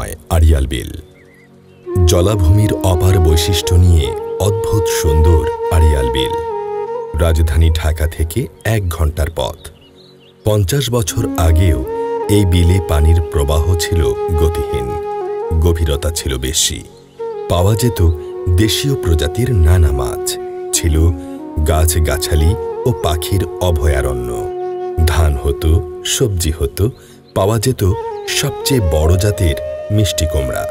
রহস্যময় আড়িয়াল বিল। জলাভূমির অপার বৈশিষ্ট্য নিয়ে অদ্ভুত সুন্দর আড়িয়াল বিল। রাজধানী ঢাকা থেকে 1 ঘন্টার পথ। 50 বছর আগেও এই বিলে পানির প্রবাহ ছিল গতিহীন, গভীরতা ছিল বেশি। পাওয়া যেত দেশীয় প্রজাতির নানা মাছ, ছিল গাছগাছালি ও পাখির অভয়ারণ্য। ধান হতো, সবজি হতো, পাওয়া যেত সবচেয়ে বড় জাতের মিষ্টি কুমড়া।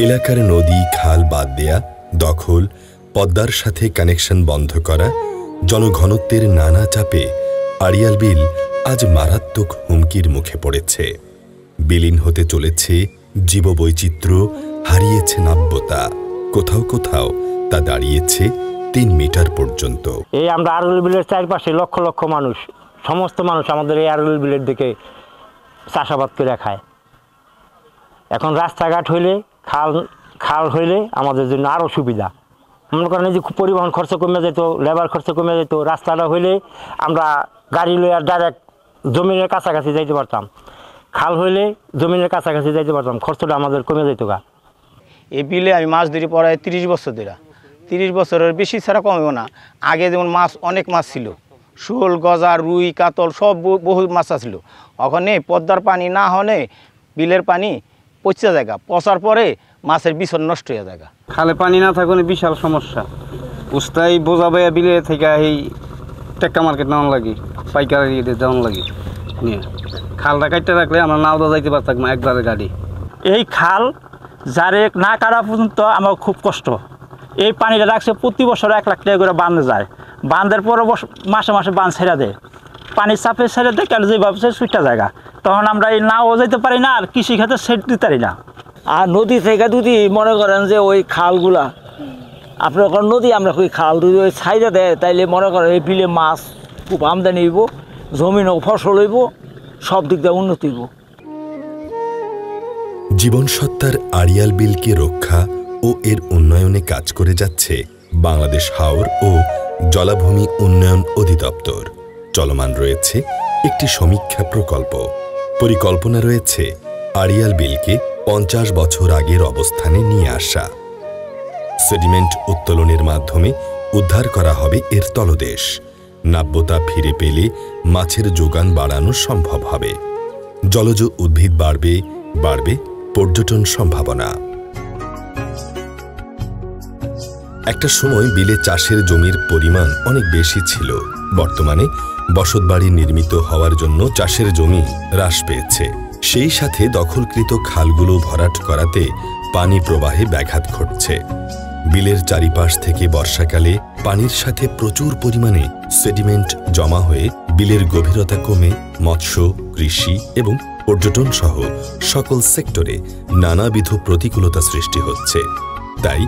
এলাকার নদী খাল বাদ দেয়া, দখল, পদ্মার সাথে কানেকশন বন্ধ করা, জনঘনত্বের নানা চাপে আড়িয়াল বিল আজ মারাত্মক হুমকির মুখে পড়েছে। বিলীন হতে চলেছে জীববৈচিত্র্য, হারিয়েছে নাব্যতা, কোথাও কোথাও তা দাঁড়িয়েছে 3 মিটার পর্যন্ত। এই আমরা আড়িয়াল বিলের চারপাশে লক্ষ লক্ষ মানুষ, সমস্ত মানুষ আমাদের এই আড়িয়াল বিলের দিকে চাষাবাদ করে খায়। এখন রাস্তাঘাট হইলে, খাল হইলে আমাদের জন্য আরও সুবিধা। মনে করেন যে পরিবহন খরচ কমে যেত, লেবার খরচ কমে যেত। রাস্তাটা হইলে আমরা গাড়ি লইয়া ডাইরেক্ট জমিনের কাছাকাছি যাইতে পারতাম। খাল হইলে জমিনের কাছাকাছি যাইতে পারতাম, খরচটা আমাদের কমে যেত গা। এই বিলে আমি মাছ ধরি প্রায় 30 বছর ধরে। 30 বছরের বেশি ছাড়া কমেও না। আগে যেমন মাছ, অনেক মাছ ছিল, শোল, গজা, রুই, কাতল সব বহু মাছ ছিল। ওখানে পদ্মার পানি না হলে বিলের পানি পচা জায়গা, পচার পরে মাছের বিছন নষ্ট হয়ে জায়গা। খালে পানি না থাকলে বিশাল সমস্যা। উস্তাই বোঝাবে বিলে থেকে এই টেক্কা মার্কেট নেওয়ান লাগে, পাইকারি দেওয়ান লাগে। খালটা কাটতে রাখলে আমরা নাও দা যাইতে পারতাম না একবারে গাড়ি। এই খাল যারে না কাটা পর্যন্ত আমার খুব কষ্ট। এই পানিটা রাখছে প্রতি বছর 1 লাখ টাকা করে বাঁধে যায়। বাঁধের পরে মাসে মাসে বাঁধ ছেড়ে দেয়, পানির চাপে ছেড়ে দেয়, কেন যে ভাবছে সুইটা জায়গা। তখন আমরা এই নাও যেতে পারি না, আর কৃষি খাতে সেট দিতে পারি না। আর নদী থেকে যদি মনে করেন যে ওই খালগুলা আপনার নদী, আমরা ওই খাল যদি ওই ছাইড়ে দেয়, তাইলে মনে করেন এই বিলে মাছ খুব আমদানি হইব, জমিনও ফসল হইব, সব দিক দিয়ে উন্নতি হইব। জীবনসত্তার আড়িয়াল বিলকে রক্ষা ও এর উন্নয়নে কাজ করে যাচ্ছে বাংলাদেশ হাওর ও জলাভূমি উন্নয়ন অধিদপ্তর। চলমান রয়েছে একটি সমীক্ষা প্রকল্প। পরিকল্পনা রয়েছে আড়িয়াল বিলকে 50 বছর আগের অবস্থানে নিয়ে আসা। সেডিমেন্ট উত্তোলনের মাধ্যমে উদ্ধার করা হবে এর তলদেশ। নাব্যতা ফিরে পেলে মাছের যোগান বাড়ানো সম্ভব হবে। জলজ উদ্ভিদ বাড়বে, বাড়বে পর্যটন সম্ভাবনা। একটা সময় বিলে চাষের জমির পরিমাণ অনেক বেশি ছিল। বর্তমানে বসতবাড়ি নির্মিত হওয়ার জন্য চাষের জমি হ্রাস পেয়েছে। সেই সাথে দখলকৃত খালগুলো ভরাট করাতে পানি প্রবাহে ব্যাঘাত ঘটছে। বিলের চারিপাশ থেকে বর্ষাকালে পানির সাথে প্রচুর পরিমাণে সেডিমেন্ট জমা হয়ে বিলের গভীরতা কমে মৎস্য, কৃষি এবং পর্যটন সহ সকল সেক্টরে নানাবিধ প্রতিকূলতা সৃষ্টি হচ্ছে। তাই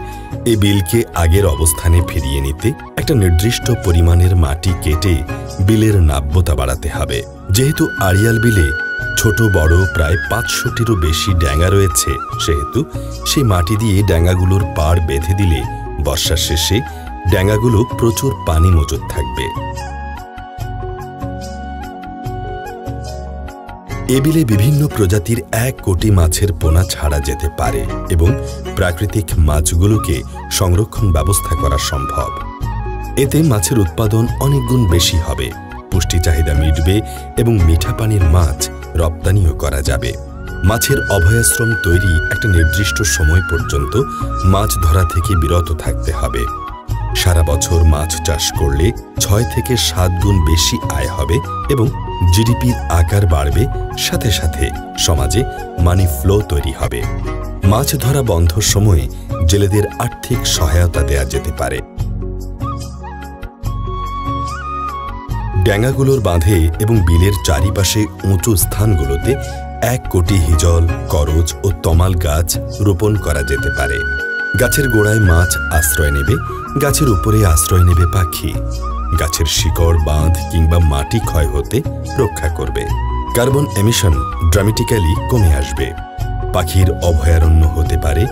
এ বিলকে আগের অবস্থানে ফিরিয়ে নিতে একটা নির্দিষ্ট পরিমাণের মাটি কেটে বিলের নাব্যতা বাড়াতে হবে। যেহেতু আড়িয়াল বিলে ছোট বড় প্রায় 500টিরও বেশি ড্যাঙ্গা রয়েছে, সেহেতু সেই মাটি দিয়ে ড্যাঙ্গাগুলোর পাড় বেঁধে দিলে বর্ষার শেষে ড্যাঙ্গাগুলো প্রচুর পানি মজুদ থাকবে। এ বিলে বিভিন্ন প্রজাতির 1 কোটি মাছের পোনা ছাড়া যেতে পারে এবং প্রাকৃতিক মাছগুলোকে সংরক্ষণ ব্যবস্থা করা সম্ভব। এতে মাছের উৎপাদন অনেক গুণ বেশি হবে, পুষ্টি চাহিদা মিটবে এবং মিঠা পানির মাছ রপ্তানিও করা যাবে। মাছের অভয়াশ্রম তৈরি একটা নির্দিষ্ট সময় পর্যন্ত মাছ ধরা থেকে বিরত থাকতে হবে। সারা বছর মাছ চাষ করলে 6 থেকে 7 গুণ বেশি আয় হবে এবং জিডিপির আকার বাড়বে, সাথে সাথে সমাজে মানি ফ্লো তৈরি হবে। মাছ ধরা বন্ধ সময়ে জেলেদের আর্থিক সহায়তা দেয়া যেতে পারে। ড্যাঙ্গাগুলোর বাঁধে এবং বিলের চারিপাশে উঁচু স্থানগুলোতে 1 কোটি হিজল, করচ ও তমাল গাছ রোপণ করা যেতে পারে। গাছের গোড়ায় মাছ আশ্রয় নেবে, গাছের উপরে আশ্রয় নেবে পাখি। গাছের শিকড়, বাঁধ কিংবা মাটি ক্ষয় হতে রক্ষা করবে। কার্বন এমিশন ড্রামেটিক্যালি কমে আসবে। পাখির অভয়ারণ্য হতে পারে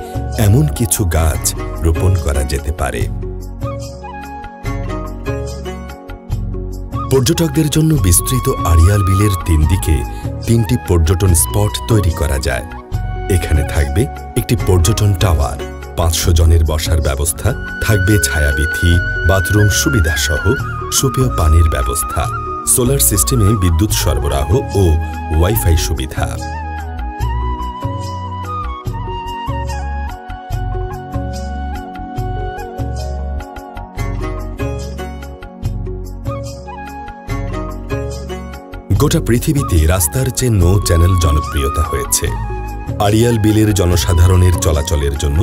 এমন কিছু গাছ রোপণ করা যেতে পারে। পর্যটকদের জন্য বিস্তৃত আড়িয়াল বিলের 3 দিকে 3টি পর্যটন স্পট তৈরি করা যায়। এখানে থাকবে একটি পর্যটন টাওয়ার, 500 জনের বসার ব্যবস্থা, থাকবে ছায়াবিথি, বাথরুম সুবিধা সহ সুপেয় পানির ব্যবস্থা, সোলার সিস্টেমে বিদ্যুৎ সরবরাহ ও ওয়াইফাই সুবিধা। গোটা পৃথিবীতে রাস্তার চেয়ে নৌ চ্যানেল জনপ্রিয়তা হয়েছে। আড়িয়াল বিলের জনসাধারণের চলাচলের জন্য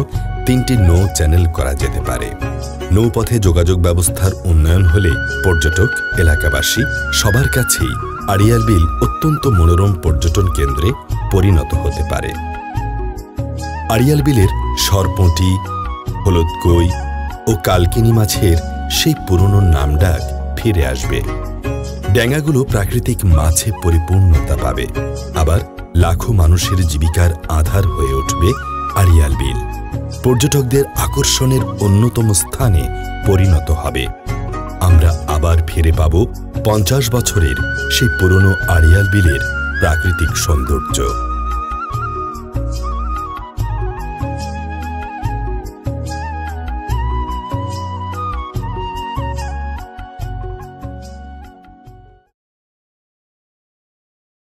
3টি নৌ চ্যানেল করা যেতে পারে। নৌপথে যোগাযোগ ব্যবস্থার উন্নয়ন হলে পর্যটক, এলাকাবাসী সবার কাছেই আড়িয়াল বিল অত্যন্ত মনোরম পর্যটন কেন্দ্রে পরিণত হতে পারে। আড়িয়াল বিলের সরপটি, হলুদ কই ও কালকিনি মাছের সেই পুরনো নামডাক ফিরে আসবে। ড্যাঙ্গাগুলো প্রাকৃতিক মাছে পরিপূর্ণতা পাবে, আবার লাখো মানুষের জীবিকার আধার হয়ে উঠবে আড়িয়াল বিল। পর্যটকদের আকর্ষণের অন্যতম স্থানে পরিণত হবে। আমরা আবার ফিরে পাব 50 বছরের সেই পুরনো আড়িয়াল বিলের প্রাকৃতিক সৌন্দর্য।